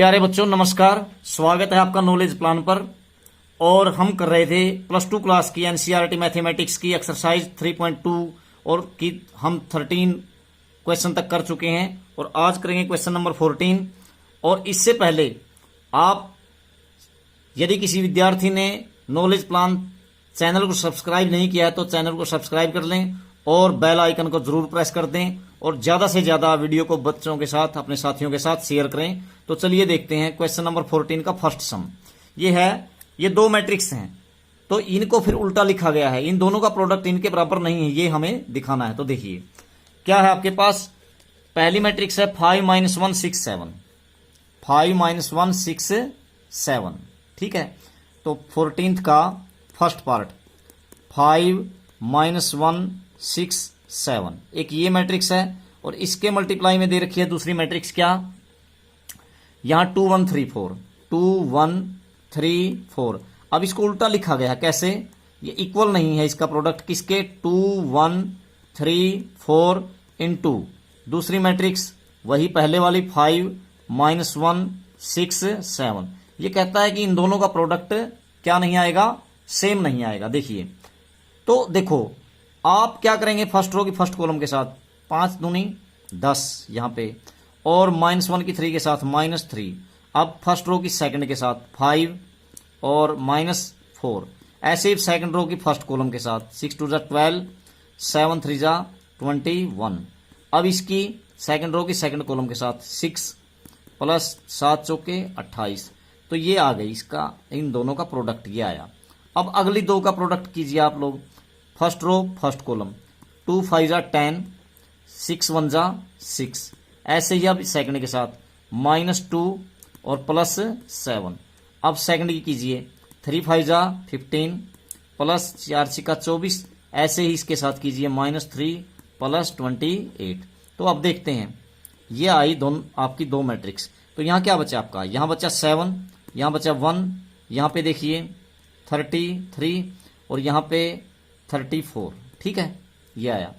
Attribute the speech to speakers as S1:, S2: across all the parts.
S1: प्यारे बच्चों नमस्कार। स्वागत है आपका नॉलेज प्लान पर। और हम कर रहे थे +2 क्लास की एनसीईआरटी मैथमेटिक्स की एक्सरसाइज 3.2 और की हम 13 क्वेश्चन तक कर चुके हैं और आज करेंगे क्वेश्चन नंबर 14। और इससे पहले आप यदि किसी विद्यार्थी ने नॉलेज प्लान चैनल को सब्सक्राइब नहीं किया है तो चैनल को सब्सक्राइब कर लें और बेल आइकन को जरूर प्रेस कर दें और ज्यादा से ज्यादा वीडियो को बच्चों के साथ अपने साथियों के साथ शेयर करें। तो चलिए देखते हैं क्वेश्चन नंबर 14 का फर्स्ट सम। ये दो मैट्रिक्स हैं तो इनको फिर उल्टा लिखा गया है। इन दोनों का प्रोडक्ट इनके बराबर नहीं है, ये हमें दिखाना है। तो देखिए क्या है आपके पास। पहली मैट्रिक्स है 5 - 1 6 7, 5 - 1 6 7। ठीक है, तो 14th का फर्स्ट पार्ट 5 - 1 6 7, एक ये मैट्रिक्स है और इसके मल्टीप्लाई में दे रखी है दूसरी मैट्रिक्स। क्या यहां 2 1 3 4, 2 1 3 4। अब इसको उल्टा लिखा गया कैसे, ये इक्वल नहीं है इसका प्रोडक्ट किसके, 2 1 3 4 इनटू दूसरी मैट्रिक्स वही पहले वाली 5 - 1 6 7। ये कहता है कि इन दोनों का प्रोडक्ट क्या नहीं आएगा, सेम नहीं आएगा। देखिए तो देखो आप क्या करेंगे, फर्स्ट रो की फर्स्ट कॉलम के साथ 5 दूनी 10 यहां पे और -1 की 3 के साथ -3। अब फर्स्ट रो की सेकंड के साथ 5 और -4। ऐसे ही सेकंड रो की फर्स्ट कॉलम के साथ 6 2 12, 7 3 21। अब इसकी सेकंड रो की सेकंड कॉलम के साथ 6 प्लस 7 चौके 28। तो ये आ गई इसका, इन दोनों का प्रोडक्ट ये आया। अब अगली दो का प्रोडक्ट कीजिए आप लोग। First row first column 2 5 10, 6 1 6। ऐसे ही अब सेकंड के साथ -2 और +7। अब सेकंड की कीजिए 3 5 15 प्लस 4 6 24। ऐसे ही इसके साथ कीजिए -3 प्लस 28। तो अब देखते हैं ये आई दोनों आपकी दो मैट्रिक्स। तो यहां क्या बचा आपका, यहां बचा 7, यहां बचा 1, यहां पे देखिए 33 और यहां पे 34। ठीक है, ये आया।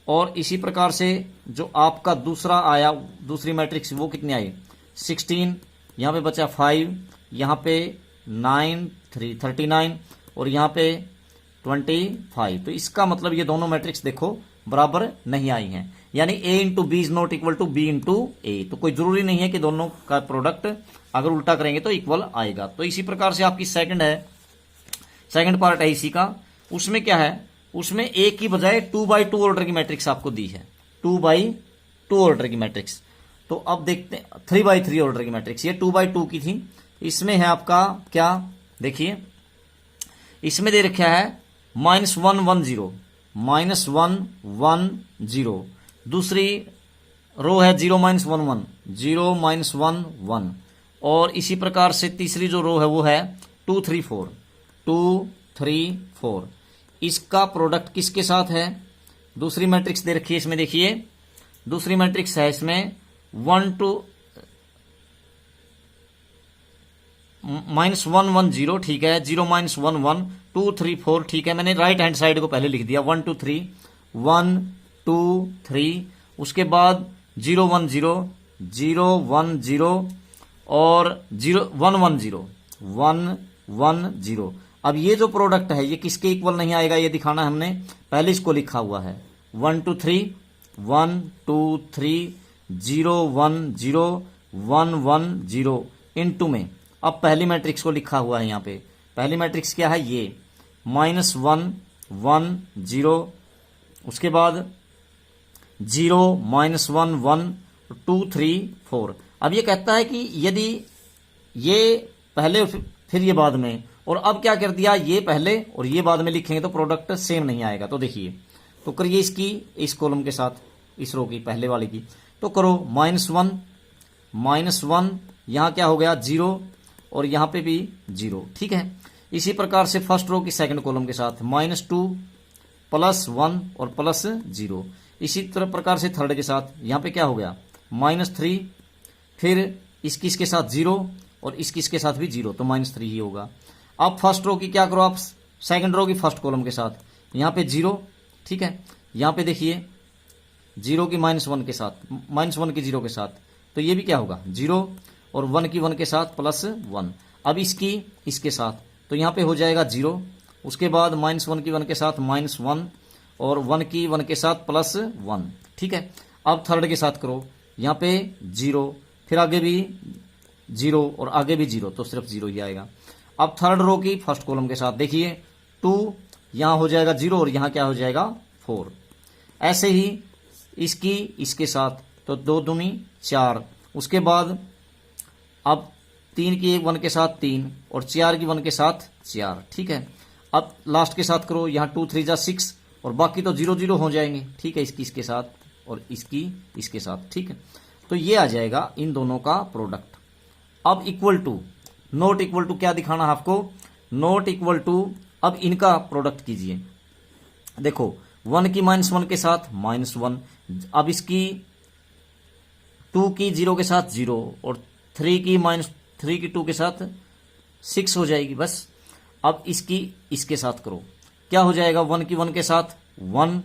S1: और इसी प्रकार से जो आपका दूसरा आया दूसरी मैट्रिक्स वो कितनी आई 16, यहां पे बचा 5, यहां पे 9 3 39 और यहां पे 25। तो इसका मतलब ये दोनों मैट्रिक्स देखो बराबर नहीं आई हैं, यानी A into b is not equal to B into a. तो कोई जरूरी नहीं है कि दोनों का प्रोडक्ट अगर उल्टा करेंगे तो इक्वल आएगा। तो इसी प्रकार से आपकी सेकंड है, सेकंड पार्ट है इसी का। उसमें क्या है, उसमें एक की बजाय 2x2 ऑर्डर की मैट्रिक्स आपको दी है, 2x2 ऑर्डर की मैट्रिक्स। तो अब देखते हैं 3x3 ऑर्डर की मैट्रिक्स, ये 2x2 की थी। इसमें है आपका क्या, देखिए इसमें दे रखा है -1 1 0, -1 1 0। दूसरी रो है 0 - 1 1, 0 - 1 1। और इसी प्रकार से तीसरी जो रो है वो है 2 3 4, 2 3 4। इसका प्रोडक्ट किसके साथ है, दूसरी मैट्रिक्स दे रखी है इसमें। देखिए दूसरी मैट्रिक्स है इसमें 1 2 -1 1 0। ठीक है, 0 - 1 1 2 3 4। ठीक है, मैंने राइट हैंड साइड को पहले लिख दिया 1 2 3 1 2 3। उसके बाद 0 1 0 0 1 0 और 0 1 1 0 1 1 0। अब ये जो प्रोडक्ट है ये किसके इक्वल नहीं आएगा, ये दिखाना है हमने। पहले इसको लिखा हुआ है 1 2 3 1 2 3 0 1 0 1 1 0 इनटू में। अब पहली मैट्रिक्स को लिखा हुआ है यहाँ पे। पहली मैट्रिक्स क्या है, ये -1 1 0। उसके बाद 0 -1 1 2 3 4। अब ये कहता है कि यदि ये पहले फिर ये बाद में, और अब क्या कर दिया, ये पहले और ये बाद में लिखेंगे तो प्रोडक्ट सेम नहीं आएगा। तो देखिए तो करिए इसकी इस कॉलम के साथ, इस रो की पहले वाले की। तो करो -1 यहां क्या हो गया 0 और यहां पे भी 0। ठीक है, इसी प्रकार से फर्स्ट रो की सेकंड कॉलम के साथ -2 +1 और +0। इसी तरह प्रकार से थर्ड के साथ यहां पे क्या हो गया -3, फिर इसके साथ 0 और इसके साथ भी 0, तो -3 ही होगा। अब फर्स्ट रो की क्या करो आप, सेकंड रो की फर्स्ट कॉलम के साथ यहां पे 0। ठीक है, यहां पे देखिए 0 की -1 के साथ, -1 की 0 के साथ, तो ये भी क्या होगा 0 और 1 की 1 के साथ +1। अब इसकी इसके साथ, तो यहाँ पे हो जाएगा 0, उसके बाद -1 की 1 के साथ -1 और 1 की 1 के साथ +1। ठीक है, अब थर्ड के साथ करो, यहाँ पे 0, फिर आगे भी 0 और आगे भी 0, तो सिर्फ 0 ही आएगा। अब थर्ड रो की फर्स्ट कॉलम के साथ देखिए 2, यहाँ हो जाएगा 0 और यहाँ क्या हो जाएगा 4। ऐसे ही इसकी इसके साथ, तो 2 दूनी 4, उसके बाद अब 3 की 1 के साथ 3 और 4 की 1 के साथ 4। ठीक है, अब लास्ट के साथ करो, यहाँ 2 3 जा 6 और बाकी तो 0 0 हो जाएंगे। ठीक है, इसकी इसके साथ और इसकी इसके साथ। ठीक है, तो ये आ जाएगा इन दोनों का प्रोडक्ट। अब equal to, not equal to क्या दिखाना है आपको, नॉट इक्वल टू। अब इनका प्रोडक्ट कीजिए, देखो 1 की -1 के साथ -1, अब इसकी 2 की 0 के साथ 0 और 3 की 2 के साथ 6 हो जाएगी बस। अब इसकी इसके साथ करो, क्या हो जाएगा, 1 की 1 के साथ 1,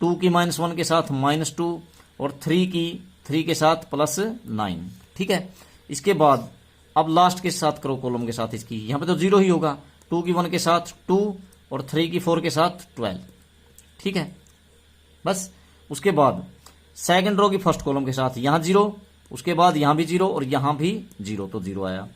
S1: 2 की -1 के साथ -2 और 3 की 3 के साथ +9। ठीक है, इसके बाद अब लास्ट के साथ करो कॉलम के साथ इसकी, यहां पे तो 0 ही होगा, 2 की 1 के साथ 2 और 3 की 4 के साथ 12। ठीक है, बस। उसके बाद सेकंड रो की फर्स्ट कॉलम के साथ यहां 0, उसके बाद यहां भी 0 और यहां भी 0, तो 0 आया।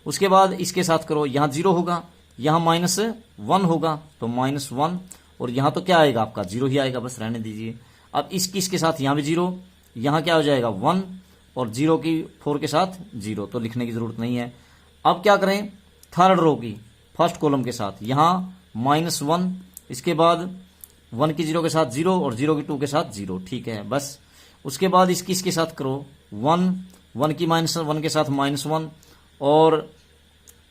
S1: उसके बाद इसके साथ करो, यहां 0 होगा, यहां -1 होगा तो -1 और यहां तो क्या आएगा आपका 0 ही आएगा, बस रहने दीजिए। अब इसके साथ यहां भी 0, यहां क्या हो जाएगा 1 और 0 की 4 के साथ 0, तो लिखने की जरूरत नहीं है। अब क्या करें, थर्ड रो की फर्स्ट कॉलम के साथ यहां -1, इसके बाद 1 की 0 के साथ 0 और 0 की 2 के साथ 0। ठीक है, बस। उसके बाद इसके साथ करो 1 की -1 के साथ -1 और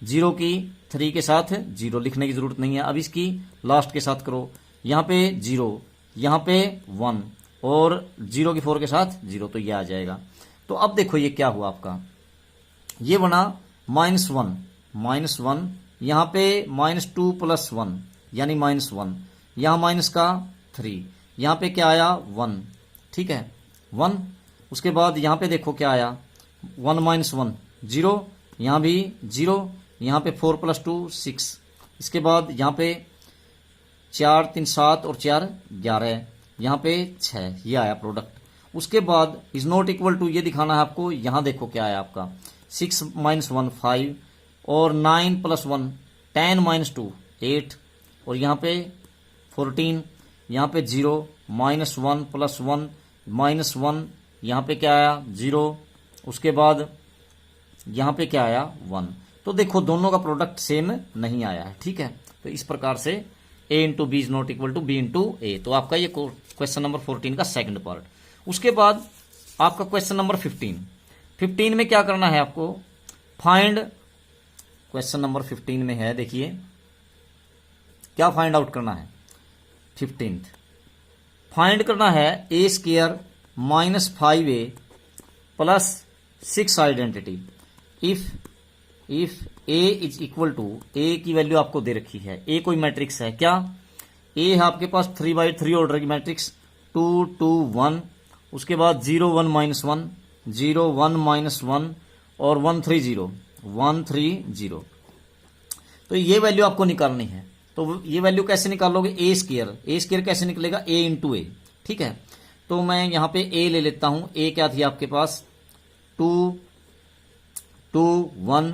S1: 0 की 3 के साथ 0, लिखने की जरूरत नहीं है। अब इसकी लास्ट के साथ करो, यहां पे 0, यहां पे 1 और 0 की 4 के साथ 0, तो ये आ जाएगा। तो अब देखो ये क्या हुआ आपका, ये बना -1, यहां पे -2 + 1 यानी -1, यहां माइनस का 3, यहां पे क्या आया 1। ठीक है, 1। उसके बाद यहां पे देखो क्या आया 1 - 1 0, यहां भी 0, यहां पे 4 + 2 6, इसके बाद यहां पे 4 3 7 और 4 11, यहां पे 6, ये आया प्रोडक्ट। उसके बाद इज नॉट इक्वल टू ये दिखाना है आपको, यहां देखो क्या आया आपका 6 - 1 5 और 9 + 1 10 - 2 8 और यहां पे 14, यहां पे 0 -1 + 1 -1, यहां पे क्या आया 0, उसके बाद यहां पे क्या आया 1। तो देखो दोनों का प्रोडक्ट सेम नहीं आया है। ठीक है, तो इस प्रकार से a × b is not equal to b × a। तो आपका ये क्वेश्चन नंबर 14 का सेकंड पार्ट। उसके बाद आपका क्वेश्चन नंबर 15 में क्या करना है आपको, फाइंड, क्वेश्चन नंबर 15 में है, देखिए क्या फाइंड आउट करना है। 15th फाइंड करना है a² - 5a + 6 identity if a is equal to, a की वैल्यू आपको दे रखी है, a कोई मैट्रिक्स है क्या, a है आपके पास 3/3 ऑर्डर की मैट्रिक्स 2 2 1, उसके बाद 0 1 -1 0 1 -1 और 1 3 0 1 3 0। तो ये वैल्यू आपको निकालनी है। तो ये वैल्यू कैसे निकालोगे, a² कैसे निकलेगा, a × a। ठीक है, तो मैं यहां पे a ले लेता हूं, a क्या थी आपके पास 2 2 1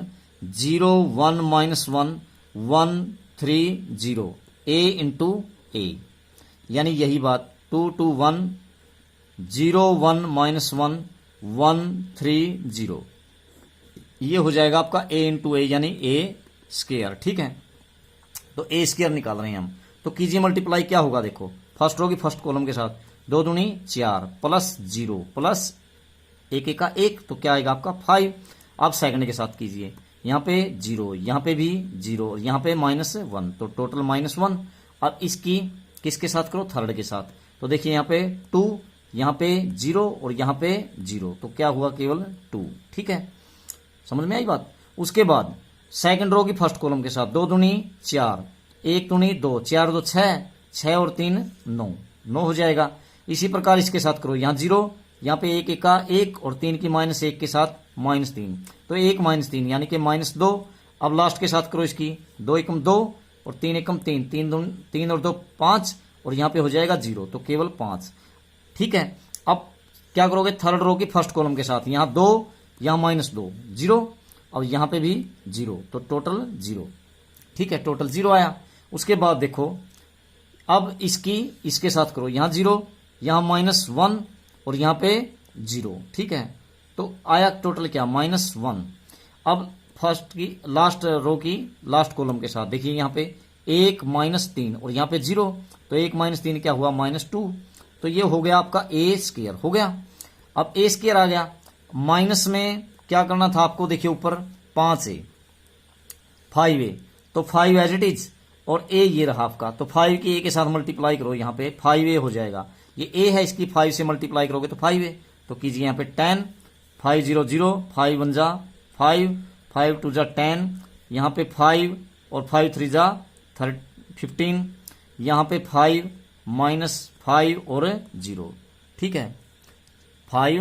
S1: 0 1 -1 1 3 0, a × a, यानी यही बात 2 2 1 0 1 -1 1 3 0, ये हो जाएगा आपका a × a यानी a²। ठीक है, तो a² निकाल रहे हैं हम, तो कीजिए मल्टीप्लाई, क्या होगा देखो, फर्स्ट रो की फर्स्ट कॉलम के साथ 2 दूनी 4 + 0 + 1 का 1, तो क्या आएगा आपका 5। अब सेकंड के साथ कीजिए, यहाँ पे 0, यहाँ पे भी 0, यहाँ पे -1, तो टोटल -1। अब इसकी किसके साथ करो, थर्ड के साथ, तो देखिए यहाँ पे 2, यहाँ पे 0 और यहाँ पे 0, तो क्या हुआ केवल 2। ठीक है, समझ में आई बात। उसके बाद सेकंड रो की फर्स्ट कॉलम के साथ 2 दूनी 4 1 दूनी 2 4 2 6 6 और 3 9 9 हो जाएगा। इसी प्रकार इसके साथ करो, यहाँ 0, यहाँ पे 1 का 1 और 3 की -1 के साथ -3, तो 1 -3 यानी कि -2। अब लास्ट के साथ करो इसकी, 2 एकम 2 और 3 एकम 3, 3 और 2 5, और यहाँ पे हो जाएगा 0, तो केवल 5। ठीक है, अब क्या करोगे थर्ड रो की फर्स्ट कॉलम के साथ, यहाँ 2, यहाँ -2, 0, और यहाँ पे भी 0, तो टोटल 0। ठीक है, टोटल 0 आया। उसके बाद देखो अब इसके साथ करो, यहाँ 0, यहाँ -1 और यहाँ पे 0। ठीक है, तो आया टोटल क्या -1। अब फर्स्ट की लास्ट रो की लास्ट कॉलम के साथ देखिए, यहाँ पे 1 -3 और यहाँ पे 0, तो 1 -3 क्या हुआ -2, तो ये हो गया आपका a² हो गया। अब a² आ गया, माइनस में क्या करना था आपको, देखिए ऊपर 5a 5a, तो 5 एज इट इज, और a ये रहा आपका, तो 5 की a के साथ मल्टीप्लाई करो, यहाँ पे 5a हो जाएगा। ये a है, इसकी 5 से मल्टीप्लाई करोगे तो 5a, तो कीजिए यहाँ पे 10, 5 0 0, 5 1 जा 5, 5 2 जा 10, यहाँ पे 5 और 5 3 जा 15, यहाँ पे 5 -5 और 0। ठीक है, 5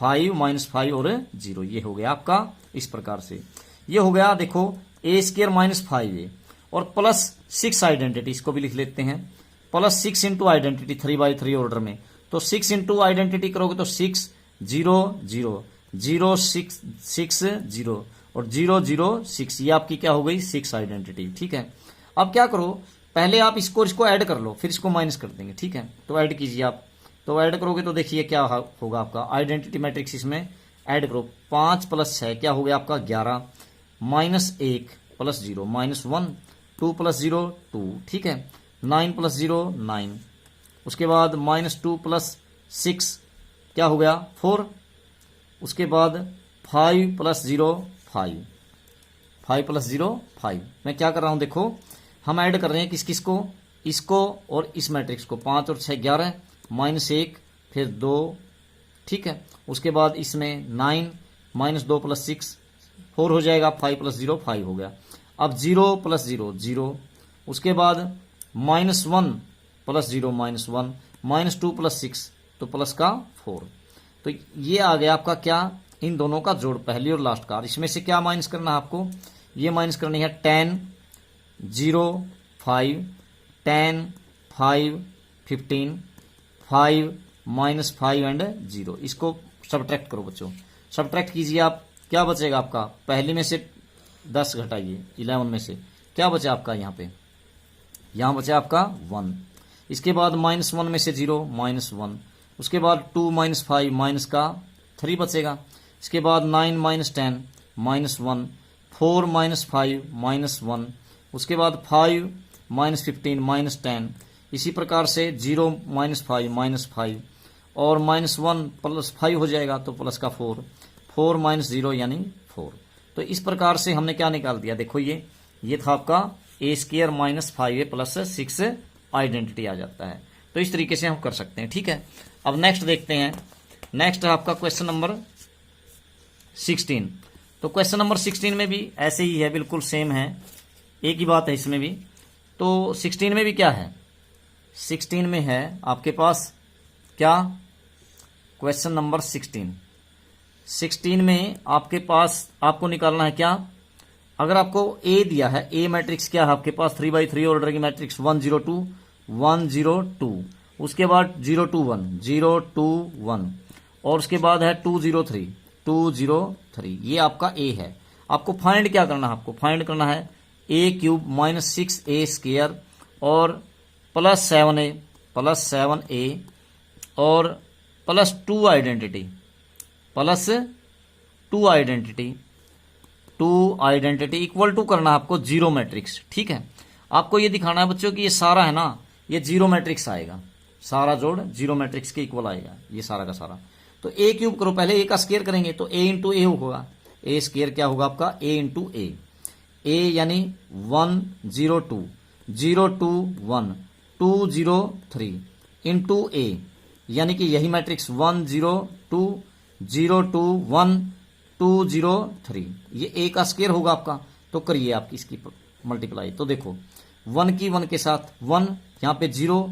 S1: -5 और 0, ये हो गया आपका इस प्रकार से। ये हो गया देखो a² -5a और +6 आइडेंटिटी, इसको भी लिख लेते हैं, +6 इंटू आइडेंटिटी 3/3 ऑर्डर में, तो 6 इंटू आइडेंटिटी करोगे तो 6 0 0 0 6 6 0 और 0 0 6, ये आपकी क्या हो गई 6 आइडेंटिटी। ठीक है, अब क्या करो, पहले आप इसको ऐड कर लो, फिर इसको माइनस कर देंगे। ठीक है, तो ऐड कीजिए आप, तो ऐड करोगे तो देखिए क्या होगा आपका आइडेंटिटी मैट्रिक्स, इसमें ऐड करो 5 + 6 क्या हो गया आपका 11, -1 + 0 -1, 2 + 0 2। ठीक है, 9 + 0 9, उसके बाद -2 + 6 क्या हो गया 4, उसके बाद 5 + 0 5, 5 + 0 5। मैं क्या कर रहा हूं देखो, हम ऐड कर रहे हैं किसको, इसको और इस मैट्रिक्स को, 5 और 6 11, -1 फिर 2। ठीक है, उसके बाद इसमें 9 -2 + 6 4 हो जाएगा, 5 + 0 5 हो गया। अब 0 + 0 0, उसके बाद -1 + 0 -1, -2 + 6 तो प्लस का 4, तो ये आ गया आपका क्या, इन दोनों का जोड़, पहली और लास्ट का। इसमें से क्या माइनस करना है आपको, ये माइनस करनी है 10 0 5 10 5 15 5 -5 एंड 0, इसको सब्ट्रैक्ट करो बच्चों, सब्ट्रैक्ट कीजिए आप, क्या बचेगा आपका, पहली में से 10 घटाइए 11 में से, क्या बचा आपका यहाँ बचा आपका 1, इसके बाद -1 में से 0 -1, उसके बाद 2 -5 माइनस का 3 बचेगा, इसके बाद 9 -10 -1, 4 -5 -1, उसके बाद 5 -15 -10, इसी प्रकार से 0 -5 -5 और -1 + 5 हो जाएगा, तो प्लस का 4 4 -0 यानी 4। तो इस प्रकार से हमने क्या निकाल दिया, देखो ये था आपका a² -5a + 6 आइडेंटिटी आ जाता है। तो इस तरीके से हम कर सकते हैं। ठीक है, अब नेक्स्ट देखते हैं, नेक्स्ट है आपका क्वेश्चन नंबर 16। तो क्वेश्चन नंबर 16 में भी ऐसे ही है, बिल्कुल सेम है, एक ही बात है इसमें भी। तो 16 में भी क्या है, 16 में है आपके पास क्या, क्वेश्चन नंबर 16 में आपके पास आपको निकालना है क्या, अगर आपको ए दिया है, ए मैट्रिक्स क्या है आपके पास 3/3 ऑर्डर की मैट्रिक्स 1 0 2 1 0 2, उसके बाद 0 2 1 0 2 1 और उसके बाद है 2 0 3 2 0 3, ये आपका ए है। आपको फाइंड क्या करना है, आपको फाइंड करना है a³ -6a² और +7a और +2 आइडेंटिटी इक्वल टू करना है आपको 0 मैट्रिक्स। ठीक है, आपको ये दिखाना है बच्चों कि ये सारा है ना, ये 0 मैट्रिक्स आएगा, सारा जोड़ 0 मैट्रिक्स के इक्वल आएगा, ये सारा का सारा। तो a³ करो, पहले a का स्क्वायर करेंगे तो a × a होगा, a² क्या होगा आपका a × a, a यानी 1 0 2 0 2 1 2 0 3 इंटू a, यानी कि यही मैट्रिक्स 1 0 2 0 2 1 2 0 3, ये a का स्क्वायर होगा आपका। तो करिए आप इसकी मल्टीप्लाई, तो देखो 1 की 1 के साथ 1, यहाँ पे 0,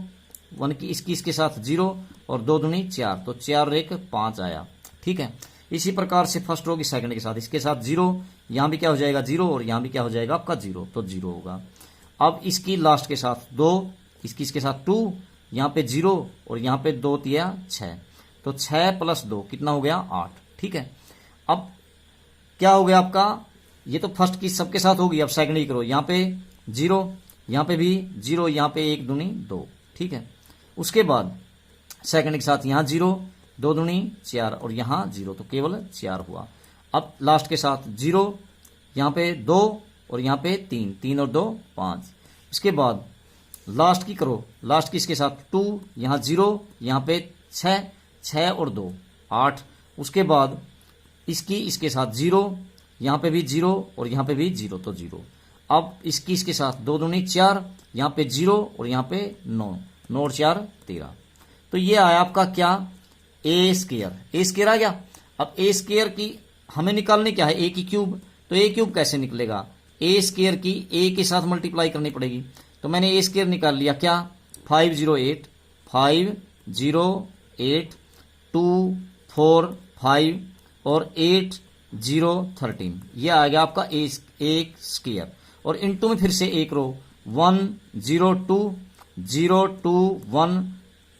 S1: 1 की इसके साथ 0 और 2 दूनी 4, तो 4 और 1 5 आया। ठीक है, इसी प्रकार से फर्स्ट रो की सेकंड के साथ, इसके साथ 0, यहां भी क्या हो जाएगा 0 और यहां भी क्या हो जाएगा आपका 0, तो 0 होगा। अब इसकी लास्ट के साथ 2, इसके साथ 2, यहां पे 0 और यहां पे 2 तिया 6, तो 6 प्लस 2 कितना हो गया 8। ठीक है, अब क्या हो गया आपका, ये तो फर्स्ट की सबके साथ होगी, अब सेकंड की करो। यहां पे 0, यहां पे भी 0, यहां पे 1 दूनी 2। ठीक है, उसके बाद सेकंड के साथ यहां 0, 2 दूनी 4 और यहां 0, तो केवल 4 हुआ। अब लास्ट के साथ 0, यहां पे 2 और यहां पे 3, 3 और 2 5। उसके बाद लास्ट की करो, लास्ट की इसके साथ 2, यहां 0, यहां पे 6, 6 और 2 8। उसके बाद इसके साथ 0, यहां पे भी 0 और यहां पे भी 0, तो 0। अब इसके साथ 2 दूनी 4, यहां पे 0 और यहां पे 9, 9 और 4 13। तो ये आया आपका क्या, ए स्क्वायर। ए स्क्वायर आ गया। अब ए स्क्वायर की हमें निकालने क्या है, ए की क्यूब। तो ए क्यूब कैसे निकलेगा, ए स्क्वायर की ए के साथ मल्टीप्लाई करनी पड़ेगी। तो मैंने ए स्क्वायर निकाल लिया, क्या 508 2 4 5 और 8 0 13, ये आ गया आपका ए स्क्वायर। और इनटू में फिर से एक रो 1 0 2 0 2 1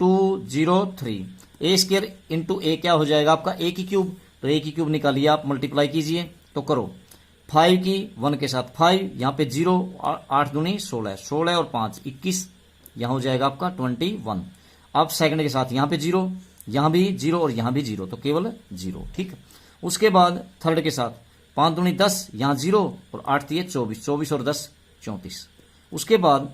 S1: 2 0 3, ए स्क्वायर इंटू ए क्या हो जाएगा आपका ए की क्यूब। तो ए की क्यूब निकालिए आप, मल्टीप्लाई कीजिए तो करो 5 की 1 के साथ 5, यहां पे 0, 8 दूनी 16, 16 और 5 21, यहां हो जाएगा आपका 21। अब सेकंड के साथ यहां पे 0, यहां भी 0 और यहां भी 0, तो केवल 0। ठीक, उसके बाद थर्ड के साथ 5 दूनी 10, यहां 0 और 8 दिए 24, 24 और 10 34। उसके बाद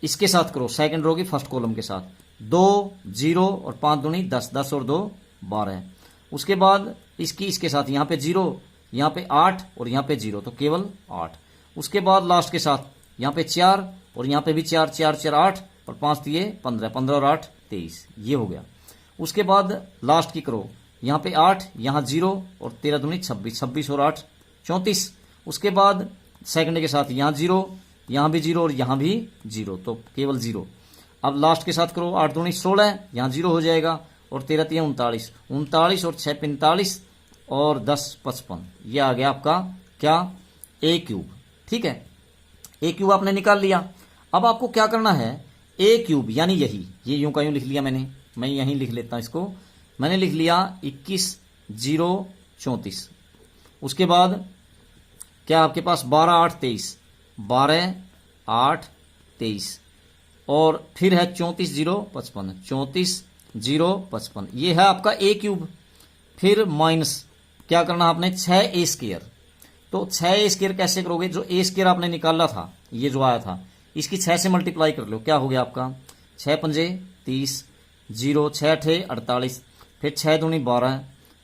S1: इसके साथ करो सेकंड रो की फर्स्ट कॉलम के साथ 2 0 और 5 दूनी 10, 10 और 2 12। उसके बाद इसके साथ यहां पे 0, यहां पे 8 और यहां पे 0, तो केवल 8। उसके बाद लास्ट के साथ यहां पे 4 और यहां पे भी 4, 4 4 8 और 5 दिए 15, 15 और 8 23, ये हो गया। उसके बाद लास्ट की करो, यहां पे 8, यहां 0 और 13 दूनी 26, 26 और 8 34। उसके बाद सेकंड के साथ यहां 0, यहां भी 0 और यहां भी 0, तो केवल 0। अब लास्ट के साथ करो 8 दूनी 16, यहां 0 हो जाएगा और 13 3 39, 39 और 6 45 और 10 55, ये आ गया आपका क्या ए क्यूब। ठीक है, ए क्यूब आपने निकाल लिया। अब आपको क्या करना है, ए क्यूब यानी यही, ये यूं का यूं लिख लिया मैंने, मैं यहीं लिख लेता हूं इसको, मैंने लिख लिया 21 0 34। उसके बाद क्या आपके पास 12 8 23, 12 8 23 और फिर है 34 0 55, 34 0 55, ये है आपका ए क्यूब। फिर माइनस क्या करना आपने 6 ए स्क्वायर। तो 6 ए स्क्वायर कैसे करोगे, जो ए स्क्वायर आपने निकाला था, ये जो आया था, इसकी 6 से मल्टीप्लाई कर लो, क्या हो गया आपका 6 पंजे 30, 0 6 अठे 48, फिर 6 दूनी 12,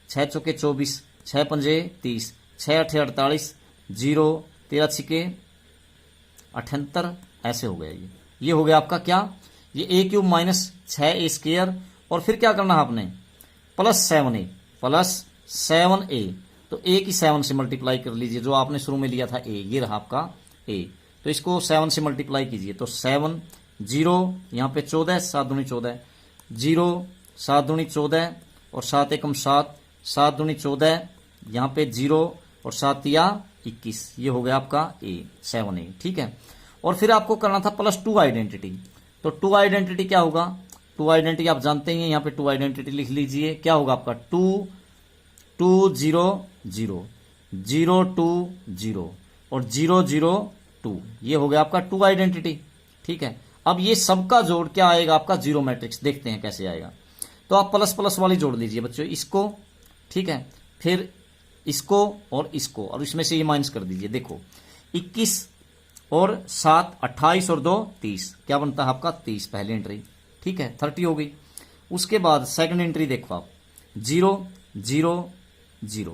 S1: 6 चौके 24, 6 पंजे 30, 6 अठे 48, 0 13 छिके 78, ऐसे हो गया। ये हो गया आपका क्या, ये ए क्यूब माइनस 6 ए स्क्वायर। और फिर क्या करना है आपने प्लस 7 ए, प्लस 7 ए, तो ए की 7 से मल्टीप्लाई कर लीजिए, जो आपने शुरू में लिया था ए, ये रहा आपका ए, तो इसको 7 से मल्टीप्लाई कीजिए, तो 7 0 यहाँ पे 14, 7 दूनी 14, 0 7 दूनी 14 और 7 एकम 7, 7 दूनी 14, यहाँ पे 0 और 7 तिया 21, ये हो गया आपका ए 7 ए। ठीक है, और फिर आपको करना था प्लस 2 आइडेंटिटी। तो 2 आइडेंटिटी क्या होगा, 2 आइडेंटिटी आप जानते ही हैं, यहाँ पे 2 आइडेंटिटी लिख लीजिए, क्या होगा आपका 2 2 0 0 0 2 0 और 0 0 2, ये हो गया आपका 2 आइडेंटिटी। ठीक है, अब ये सबका जोड़ क्या आएगा आपका जीरो मैट्रिक्स, देखते हैं कैसे आएगा। तो आप प्लस प्लस वाली जोड़ लीजिए बच्चों, इसको, ठीक है, फिर इसको और इसको, और इसमें से ये माइनस कर दीजिए। देखो 21 और 7 28 और 2 30, क्या बनता है आपका 30, पहली एंट्री। ठीक है, 30 हो गई। उसके बाद सेकंड एंट्री देखो आप 0 0 0,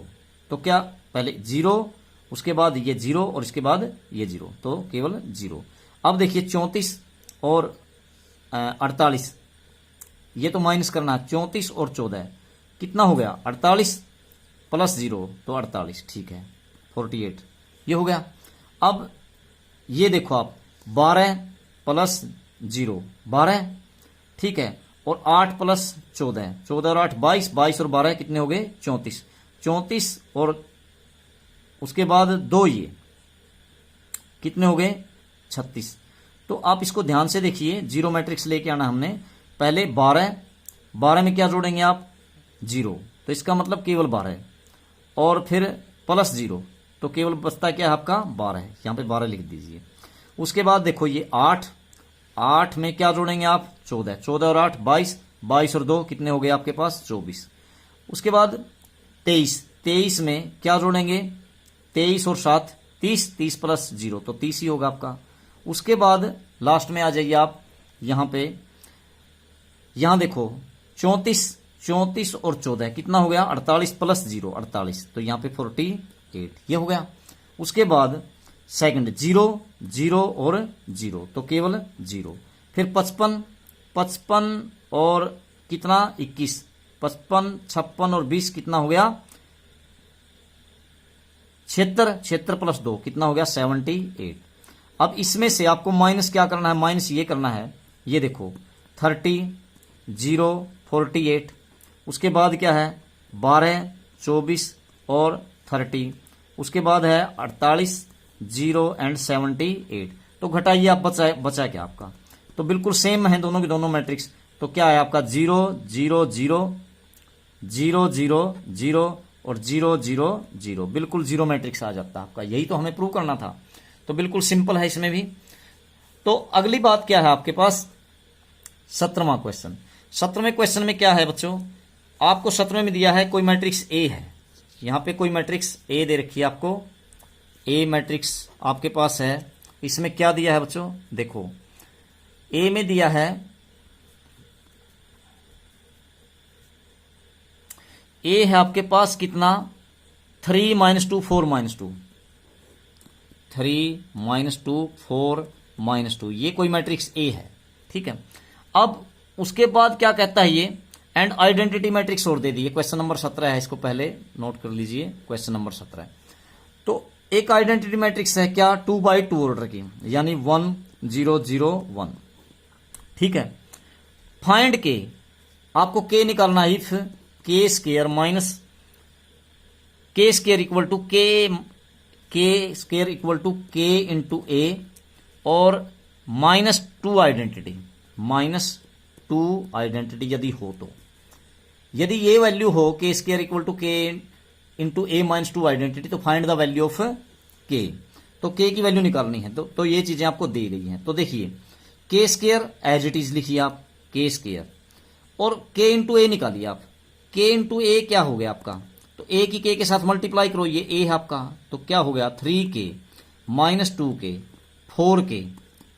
S1: तो क्या पहले 0, उसके बाद ये 0 और इसके बाद ये 0, तो केवल 0। अब देखिए 34 और 48, ये तो माइनस करना है, 34 और 14 कितना हो गया 48 प्लस 0, तो 48, ठीक है 48, ये हो गया। अब ये देखो आप 12 प्लस 0 12, ठीक है, और 8 प्लस 14, 14 और 8 22, 22 और 12 कितने हो गए 34, 34 और उसके बाद 2 ये कितने हो गए 36। तो आप इसको ध्यान से देखिए, जीरो मैट्रिक्स लेके आना हमने। पहले 12 में क्या जोड़ेंगे आप 0, तो इसका मतलब केवल 12, और फिर प्लस 0, तो केवल बचता क्या है आपका 12, यहाँ पे 12 लिख दीजिए। उसके बाद देखो ये 8 में क्या जोड़ेंगे आप 14 और 8 22 और 2 कितने हो गए आपके पास 24। उसके बाद 23 में क्या जोड़ेंगे 23 और 7 30 प्लस 0, तो 30 ही होगा आपका। उसके बाद लास्ट में आ जाइए आप यहां पे, यहां देखो 34 और 14 कितना हो गया 48 प्लस 0 48, तो यहां पे 48 ये हो गया। उसके बाद सेकंड 0 और 0, तो केवल 0। फिर 55 और कितना 21, 55 56 और 20 कितना हो गया 76 प्लस 2 कितना हो गया 78। अब इसमें से आपको माइनस क्या करना है, माइनस ये करना है, ये देखो 30 0 48, उसके बाद क्या है 12 24 और 30, उसके बाद है 48 0 एंड 78। तो घटाइए आप, बचा क्या आपका, तो बिल्कुल सेम है दोनों की दोनों मैट्रिक्स। तो क्या है आपका 0 0 0 0 0 0 और 0 0 0, बिल्कुल जीरो मैट्रिक्स आ जाता है आपका। यही तो हमें प्रूव करना था, तो बिल्कुल सिंपल है इसमें भी। तो अगली बात क्या है आपके पास 17वां क्वेश्चन। 17वें क्वेश्चन में क्या है बच्चों, आपको 17वें में दिया है कोई मैट्रिक्स ए है, यहां पे कोई मैट्रिक्स ए दे रखी है आपको, ए मैट्रिक्स आपके पास है। इसमें क्या दिया है बच्चों, देखो ए में दिया है ए है आपके पास कितना 3 -2 4 -2 3 -2 4 -2, ये कोई मैट्रिक्स ए है, ठीक है। अब उसके बाद क्या कहता है ये, एंड आइडेंटिटी मैट्रिक्स और दे दी, क्वेश्चन नंबर 17 है, इसको पहले नोट कर लीजिए, क्वेश्चन नंबर 17। तो एक आइडेंटिटी मैट्रिक्स है क्या 2x2 ऑर्डर की, यानी 1 0 0 1, ठीक है। फाइंड के, आपको के निकालना है, इफ के स्केयर माइनस के स्केयर इक्वल टू के स्केयर इक्वल टू के इंटू ए और -2 आइडेंटिटी यदि हो, तो यदि ये वैल्यू हो के स्केयर इक्वल टू के इंटू ए -2 आइडेंटिटी, तो फाइंड द वैल्यू ऑफ के। तो के की वैल्यू निकालनी है, तो ये चीजें आपको दी गई हैं। तो देखिए के स्केयर एज इट इज लिखिए आप, के स्केयर, और के इंटू ए निकालिए आप, के इंटू ए क्या हो गया आपका, तो ए की के साथ मल्टीप्लाई करो, ये ए है आपका, तो क्या हो गया 3k -2k 4k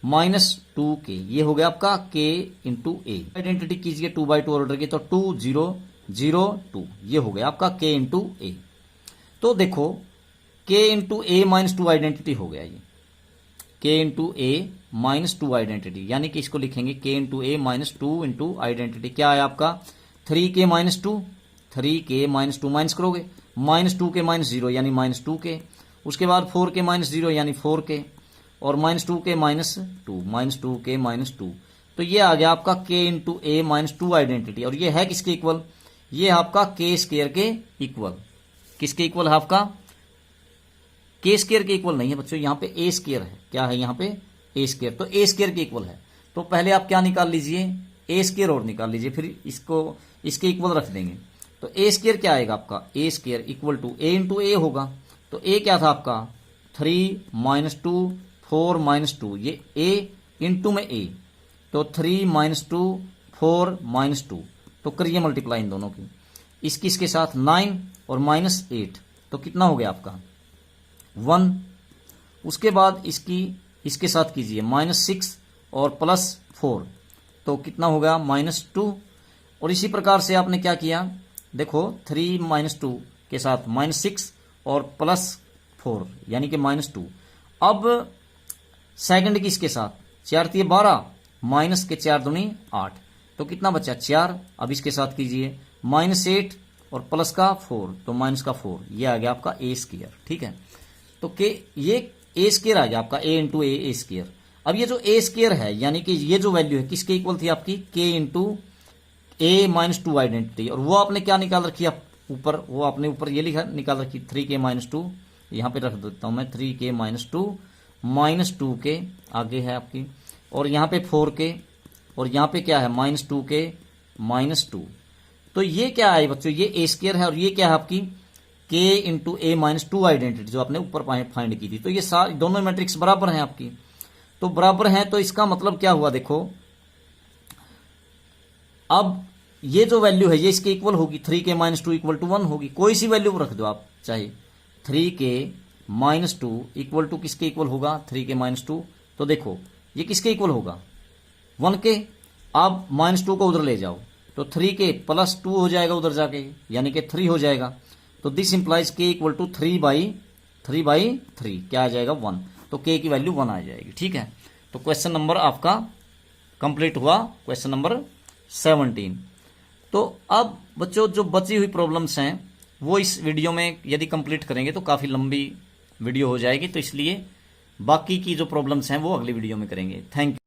S1: -2k, ये हो गया आपका के इंटू ए। आइडेंटिटी कीजिए 2x2 ऑर्डर की, तो 2 0 0 2, ये हो गया आपका के इंटू ए। तो देखो के इंटू ए -2 आइडेंटिटी हो गया ये, के इंटू ए -2 आइडेंटिटी, यानी कि इसको लिखेंगे के इंटू ए -2 इंटू आइडेंटिटी, क्या है आपका 3k -2 3k -2 माइनस करोगे, -2k -0 यानी -2k, उसके बाद 4k -0 यानी 4k, और -2k -2 -2k -2, तो ये आ गया आपका k इंटू ए -2 आइडेंटिटी। और ये है किसके इक्वल, ये आपका के स्केयर के इक्वल। किसके इक्वल है आपका, के स्केयर के इक्वल नहीं है बच्चों, यहाँ पे ए स्केयर है, क्या है यहाँ पे ए स्केयर, तो ए स्केयर के इक्वल है। तो पहले आप क्या निकाल लीजिए, ए स्केयर और निकाल लीजिए, फिर इसको इसके इक्वल रख देंगे। तो ए स्केयर क्या आएगा आपका, a square equal to a into a होगा, तो ए क्या था आपका 3 -2 4 -2, ये ए इंटू में ए, तो 3 -2 4 -2, तो करिए मल्टीप्लाई इन दोनों की, इसके साथ 9 और -8, तो कितना हो गया आपका 1। उसके बाद इसके साथ कीजिए -6 और +4, तो कितना होगा -2। और इसी प्रकार से आपने क्या किया, देखो 3 -2 के साथ -6 और +4 यानी कि -2। अब सेकंड की इसके साथ 4 3 12 माइनस के 4 दूनी 8, तो कितना बचा 4। अब इसके साथ कीजिए -8 और प्लस का 4, तो माइनस का 4, ये आ गया आपका ए स्केयर, ठीक है। तो के ये ए स्केयर आ गया आपका ए इंटू ए स्केयर। अब ये जो ए स्केयर है, यानी कि ये जो वैल्यू है किसके इक्वल थी आपकी, के इंटू ए -2 आइडेंटिटी, और वो आपने क्या निकाल रखी है ऊपर वो आपने ऊपर ये लिखा निकाल रखी 3k-2, यहाँ पे रख देता हूँ मैं 3k-2 -2 के आगे है आपकी, और यहाँ पे 4k, और यहाँ पे क्या है -2k-2। तो ये क्या है बच्चों, ये ए स्क्वायर है और ये क्या है आपकी k इंटू a-2 आइडेंटिटी जो आपने ऊपर फाइंड की थी। तो ये सारी दोनों मैट्रिक्स बराबर हैं आपकी, तो बराबर हैं, तो इसका मतलब क्या हुआ देखो, अब ये जो वैल्यू है ये इसके इक्वल होगी, 3k-2 इक्वल टू 1 होगी। कोई सी वैल्यू रख दो आप चाहे, 3k-2 इक्वल टू किसके इक्वल होगा, 3k-2। तो देखो ये किसके इक्वल होगा, 1 के। आप -2 को उधर ले जाओ तो 3k + 2 हो जाएगा उधर जाके, यानी कि 3 हो जाएगा। तो this implies k equal to 3/3 क्या आ जाएगा, 1। तो k की वैल्यू 1 आ जाएगी। ठीक है, तो क्वेश्चन नंबर आपका कंप्लीट हुआ, क्वेश्चन नंबर 17। तो अब बच्चों जो बची हुई प्रॉब्लम्स हैं वो इस वीडियो में यदि कंप्लीट करेंगे तो काफ़ी लंबी वीडियो हो जाएगी, तो इसलिए बाकी की जो प्रॉब्लम्स हैं वो अगली वीडियो में करेंगे। Thank you.